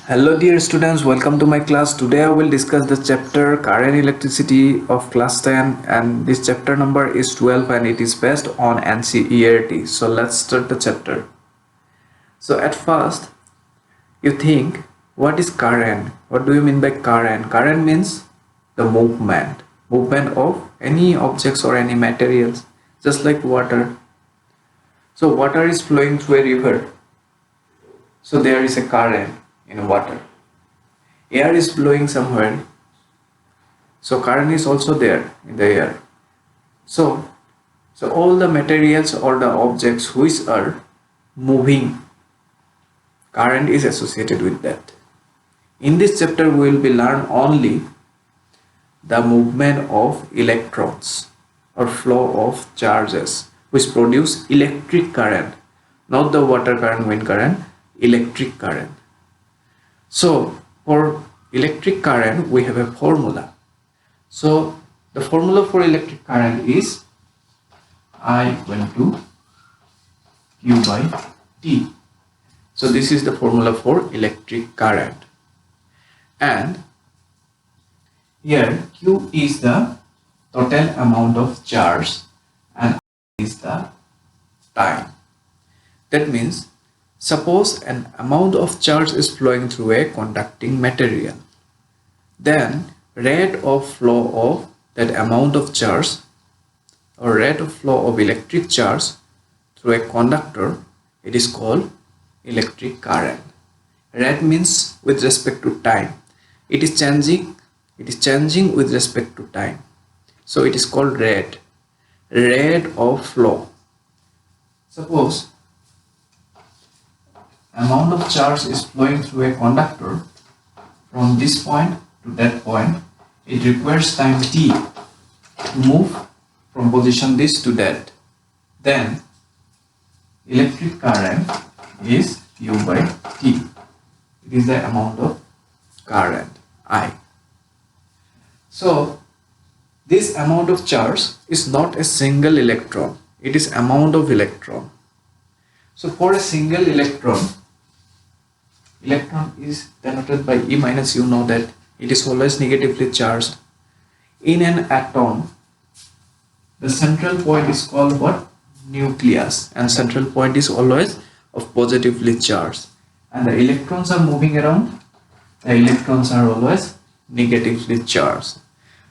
Hello dear students, welcome to my class. Today I will discuss the chapter current electricity of class 10 and this chapter number is 12 and it is based on NCERT. So let's start the chapter. So at first you think, what is current? What do you mean by current? Current means the movement of any objects or any materials, just like water. So water is flowing through a river. So there is a current in water. Air is blowing somewhere, so current is also there in the air. So all the materials or the objects which are moving, current is associated with that. In this chapter we will be learn only the movement of electrons or flow of charges which produce electric current, not the water current, wind current, electric current. So for electric current we have a formula. So the formula for electric current is I equal to Q by T. So this is the formula for electric current, and here Q is the total amount of charge and I is the time. That means suppose an amount of charge is flowing through a conducting material, then rate of flow of that amount of charge or rate of flow of electric charge through a conductor, it is called electric current. Rate means with respect to time. It is changing with respect to time. So it is called rate of flow. Suppose amount of charge is flowing through a conductor from this point to that point. It requires time t to move from position this to that. Then electric current is Q by T. It is the amount of current I. So this amount of charge is not a single electron, it is amount of electron. So for a single electron is denoted by E minus. You know that it is always negatively charged. In an atom, the central point is called what? Nucleus, and central point is always of positively charged, and the electrons are moving around. The electrons are always negatively charged.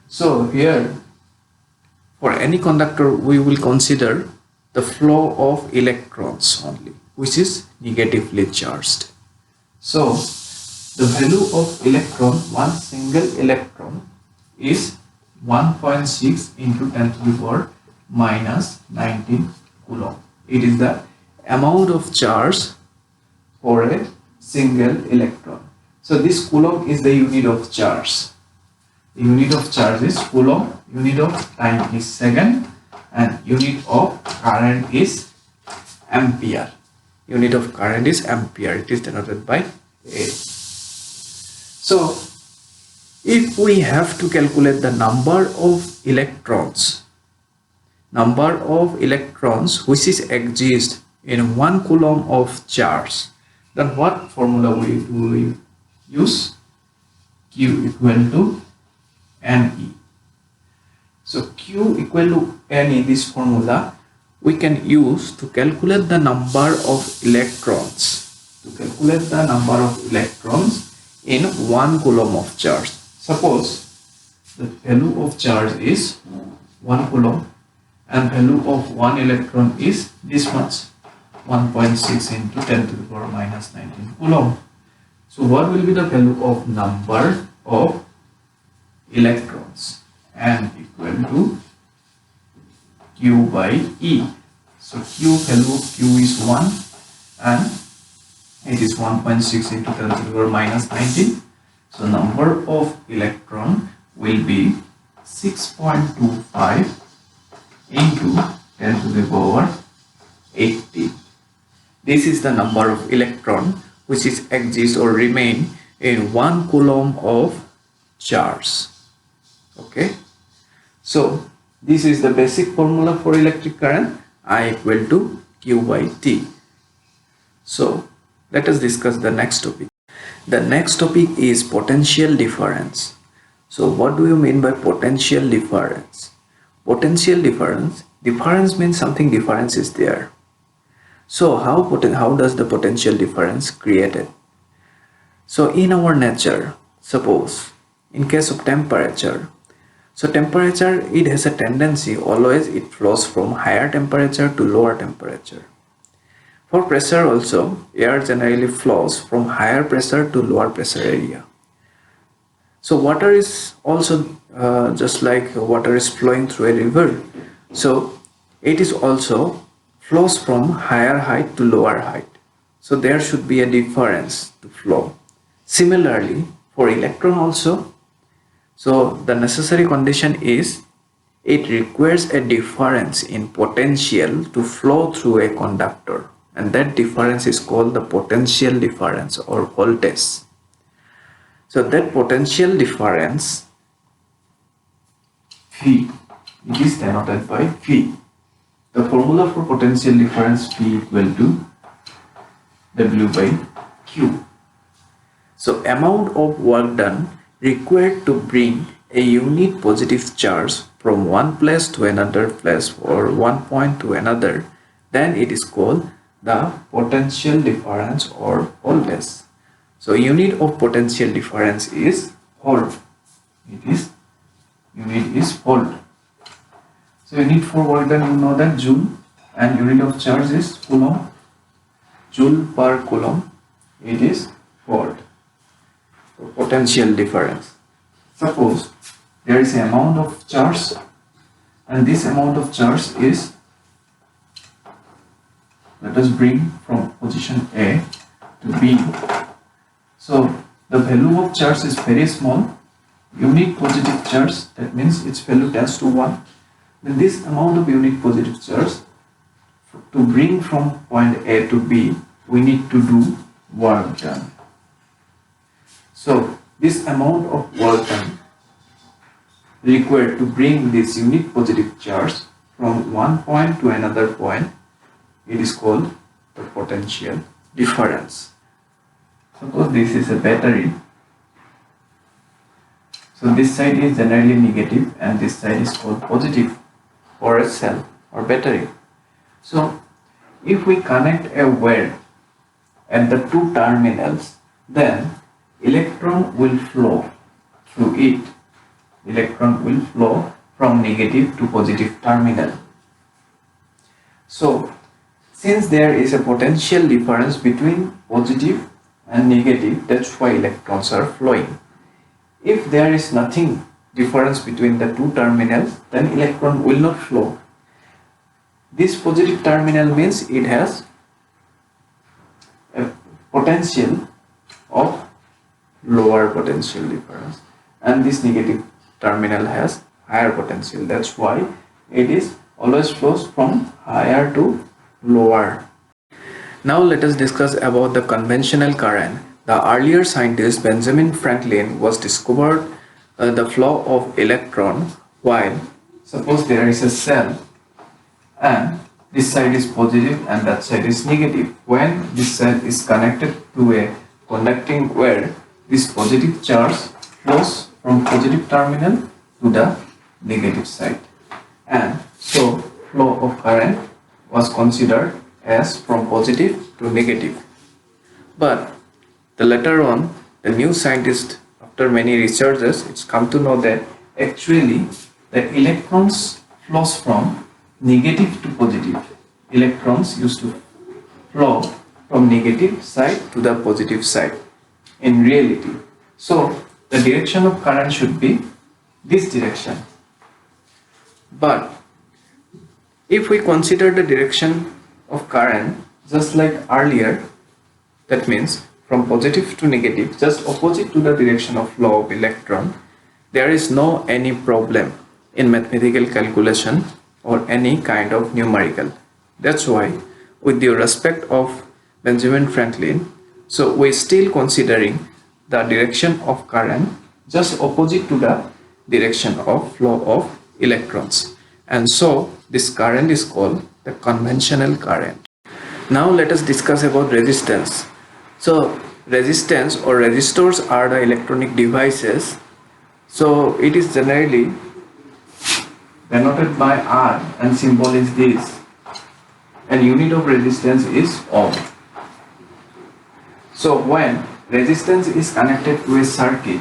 So here for any conductor we will consider the flow of electrons only, which is negatively charged. So the value of electron, one single electron, is 1.6 into 10 to the power minus 19 coulomb. It is the amount of charge for a single electron. So this coulomb is the unit of charge. The unit of charge is coulomb, unit of time is second, and unit of current is ampere. Unit of current is ampere. It is denoted by A. So if we have to calculate the number of electrons which is exist in 1 coulomb of charge, then what formula we use? Q equal to Ne. So Q equal to Ne, this formula we can use to calculate the number of electrons. In 1 coulomb of charge. Suppose the value of charge is 1 coulomb and value of 1 electron is this much, 1.6 into 10 to the power minus 19 coulomb. So what will be the value of number of electrons? N equal to Q by E. So value of Q is 1 and it is 1.6 into 10 to the power minus 19. So number of electron will be 6.25 into 10 to the power 80. This is the number of electron which is exist or remain in 1 coulomb of charge. Okay. So this is the basic formula for electric current, I equal to Q by T. So let us discuss the next topic. The next topic is potential difference. So what do you mean by potential difference? Potential difference means something difference is there. So how does the potential difference created? So in our nature, suppose in case of temperature, so temperature, it has a tendency always it flows from higher temperature to lower temperature. For pressure also, air generally flows from higher pressure to lower pressure area. So water is also just like water is flowing through a river. So it is also flows from higher height to lower height. So there should be a difference to flow. Similarly, for electron also, so the necessary condition is it requires a difference in potential to flow through a conductor, and that difference is called the potential difference or voltage. So that potential difference V, it is denoted by V. The formula for potential difference V equal to W by Q. So amount of work done required to bring a unit positive charge from one place to another place or one point to another, then it is called the potential difference or voltage. So unit of potential difference is volt. Unit is volt. So unit for work done, you know that joule, and unit of charge is coulomb. Joule per coulomb, it is volt. For potential difference, suppose there is an amount of charge, and this amount of charge is, let us bring from position A to B. So the value of charge is very small, unit positive charge, that means its value tends to 1. Then this amount of unit positive charge, to bring from point A to B, we need to do work done. So this amount of work done required to bring this unit positive charge from one point to another point, it is called the potential difference. Suppose this is a battery. So this side is generally negative and this side is called positive for a cell or battery. So if we connect a wire at the two terminals, then electron will flow through it. Electron will flow from negative to positive terminal. So since there is a potential difference between positive and negative, that's why electrons are flowing. If there is nothing difference between the two terminals, then electron will not flow. This positive terminal means it has a potential of lower potential difference, and this negative terminal has higher potential. That's why it is always flows from higher to lower. Now let us discuss about the conventional current. The earlier scientist Benjamin Franklin was discovered the flow of electron while suppose there is a cell and this side is positive and that side is negative. When this cell is connected to a conducting wire, this positive charge flows from positive terminal to the negative side, and so flow of current was considered as from positive to negative. But later on, the new scientist, after many researches, it's come to know that actually the electrons flows from negative to positive. Electrons used to flow from negative side to the positive side in reality. So the direction of current should be this direction. But if we consider the direction of current just like earlier, that means from positive to negative, just opposite to the direction of flow of electron, there is no any problem in mathematical calculation or any kind of numerical. That's why with the respect of Benjamin Franklin, so we're still considering the direction of current just opposite to the direction of flow of electrons, and so this current is called the conventional current. Now let us discuss about resistance. So resistance or resistors are the electronic devices, so it is generally denoted by R and symbol is this, and unit of resistance is ohm. So when resistance is connected to a circuit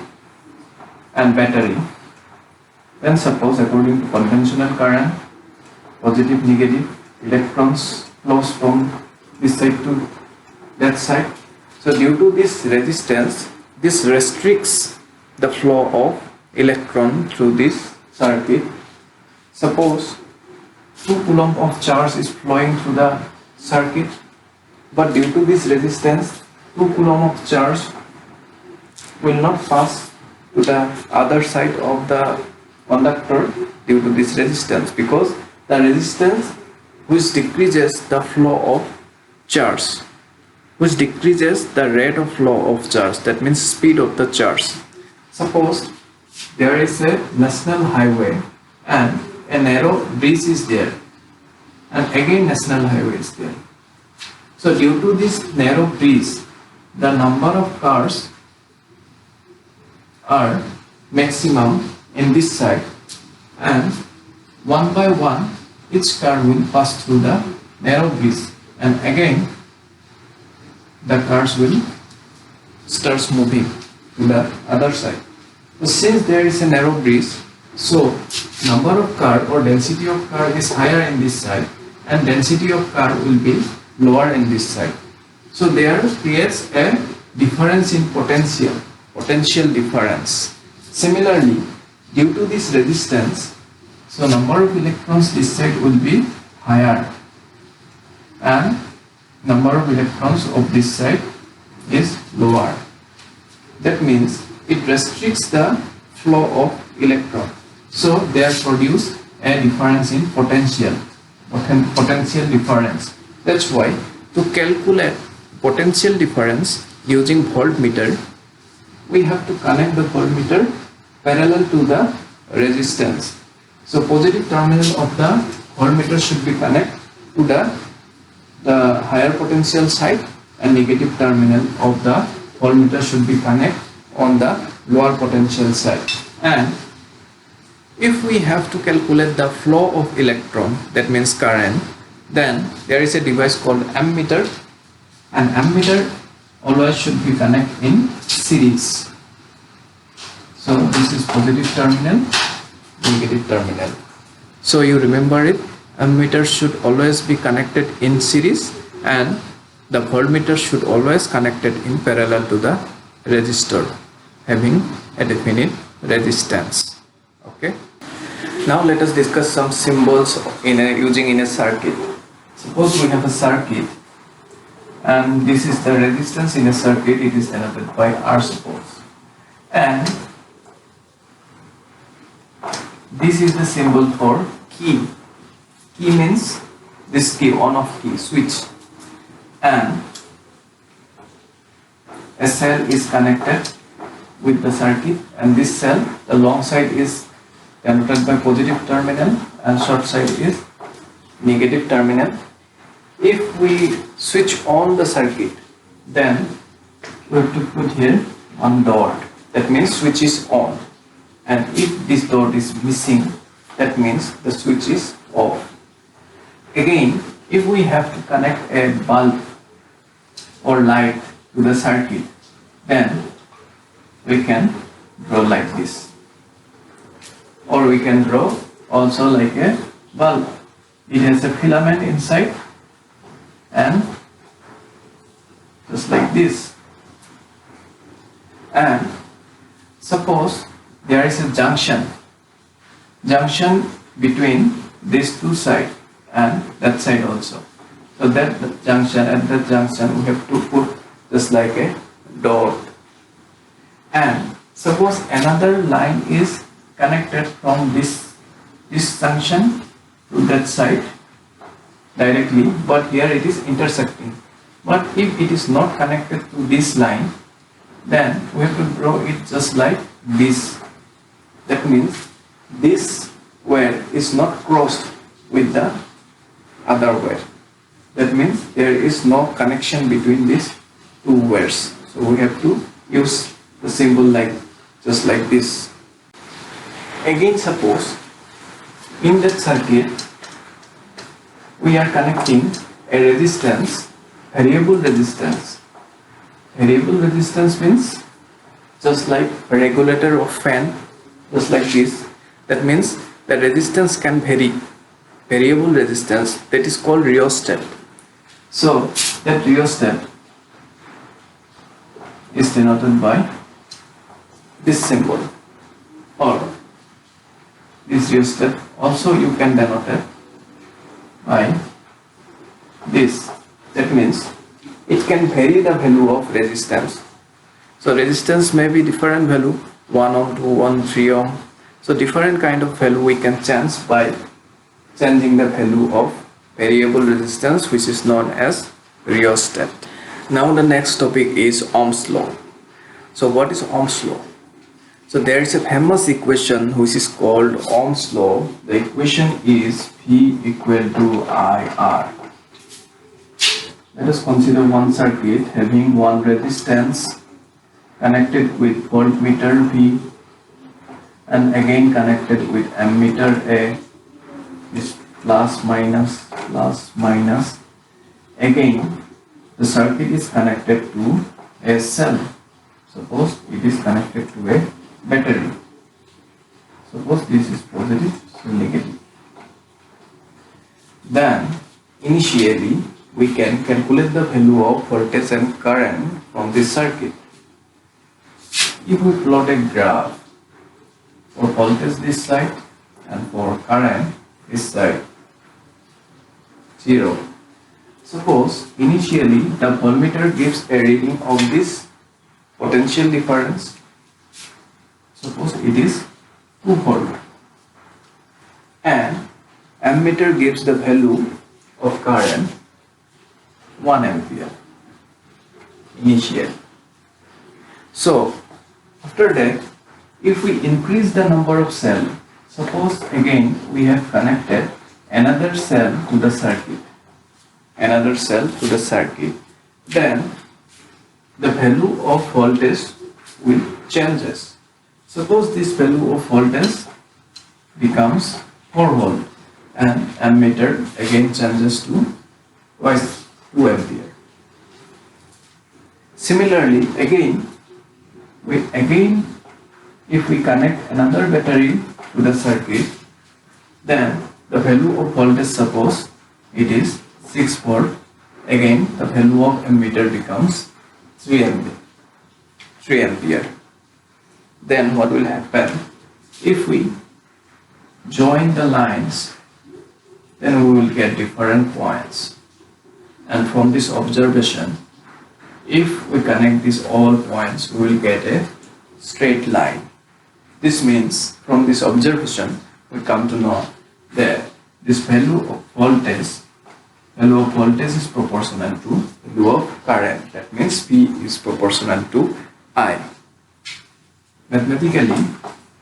and battery, then suppose according to conventional current, positive, negative, electrons flows from this side to that side. So due to this resistance, this restricts the flow of electron through this circuit. Suppose 2 coulomb of charge is flowing through the circuit, but due to this resistance, 2 coulomb of charge will not pass to the other side of the conductor due to this resistance, because the resistance which decreases the flow of charge, which decreases the rate of flow of charge, that means speed of the charge. Suppose there is a national highway and a narrow bridge is there, and again national highway is there. So due to this narrow bridge, the number of cars are maximum in this side, and one by one each car will pass through the narrow bridge, and again the cars will start moving to the other side. So since there is a narrow bridge, so number of car or density of car is higher in this side, and density of car will be lower in this side. So there creates a difference in potential difference. Similarly, due to this resistance, so number of electrons this side will be higher, and number of electrons of this side is lower. That means it restricts the flow of electron. So there produce a difference in potential difference. That's why to calculate potential difference using voltmeter, we have to connect the voltmeter parallel to the resistance. So positive terminal of the voltmeter should be connected to the higher potential side, and negative terminal of the voltmeter should be connected on the lower potential side. And if we have to calculate the flow of electron, that means current, then there is a device called ammeter, and ammeter always should be connected in series. So this is positive terminal, negative terminal. So you remember it, ammeter should always be connected in series, and the voltmeter should always connected in parallel to the resistor having a definite resistance. Okay. Now let us discuss some symbols using in a circuit. Suppose we have a circuit, and this is the resistance in a circuit. It is denoted by R, suppose, and this is the symbol for key. Key means this key, on off key, switch, and a cell is connected with the circuit, and this cell, the long side is denoted by positive terminal and short side is negative terminal. If we switch on the circuit, then we have to put here one dot, that means switch is on, and if this dot is missing, that means the switch is off. Again, if we have to connect a bulb or light to the circuit, then we can draw like this, or we can draw also like a bulb. It has a filament inside, and just like this. And suppose there is a junction between these two sides and that side also. So that junction, at that junction we have to put just like a dot. And suppose another line is connected from this junction to that side directly, but here it is intersecting. But if it is not connected to this line, then we have to draw it just like this. That means this wire is not crossed with the other wire. That means there is no connection between these two wires. So we have to use the symbol like just like this. Again, suppose in that circuit we are connecting a resistance, variable resistance. Variable resistance means just like a regulator of fan, just like this. That means the resistance can vary. Variable resistance, that is called rheostat. So that rheostat is denoted by this symbol, or this rheostat also you can denote it by this. That means it can vary the value of resistance. So resistance may be different value, 1 ohm, 2 ohm, 3 ohm. So different kind of value we can change by changing the value of variable resistance, which is known as rheostat. Now the next topic is Ohm's law. So what is Ohm's law? So there is a famous equation which is called Ohm's law. The equation is V equal to IR. Let us consider one circuit having one resistance connected with voltmeter V and again connected with ammeter A, is plus minus. Again the circuit is connected to a cell. Suppose it is connected to a battery. Suppose this is positive, so negative. Then initially we can calculate the value of voltage and current from this circuit. If we plot a graph for voltage this side and for current this side, 0. Suppose initially the voltmeter gives a reading of this potential difference. Suppose it is 2 volt, and ammeter gives the value of current 1 ampere initially. So after that, if we increase the number of cells, suppose again we have connected another cell to the circuit, then the value of voltage will changes. Suppose this value of voltage becomes 4 volt and ammeter again changes to 2 ampere. Similarly, if we connect another battery to the circuit, then the value of voltage, suppose it is 6 volt, again the value of ammeter becomes 3 ampere. Then what will happen? If we join the lines, then we will get different points. And from this observation, if we connect these all points, we will get a straight line. This means from this observation we come to know that this value of voltage is proportional to value of current. That means P is proportional to I. Mathematically,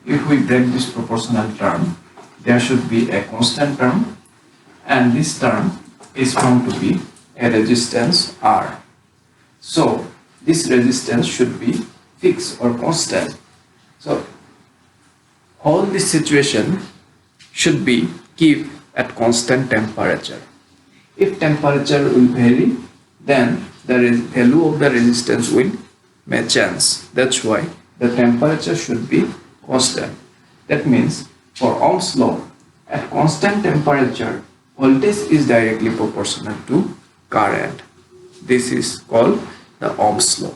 if we break this proportional term, there should be a constant term, and this term is found to be a resistance R. So this resistance should be fixed or constant. So all this situation should be kept at constant temperature. If temperature will vary, then the value of the resistance may change. That's why the temperature should be constant. That means for Ohm's law, at constant temperature, voltage is directly proportional to current. This is called the Ohm's law.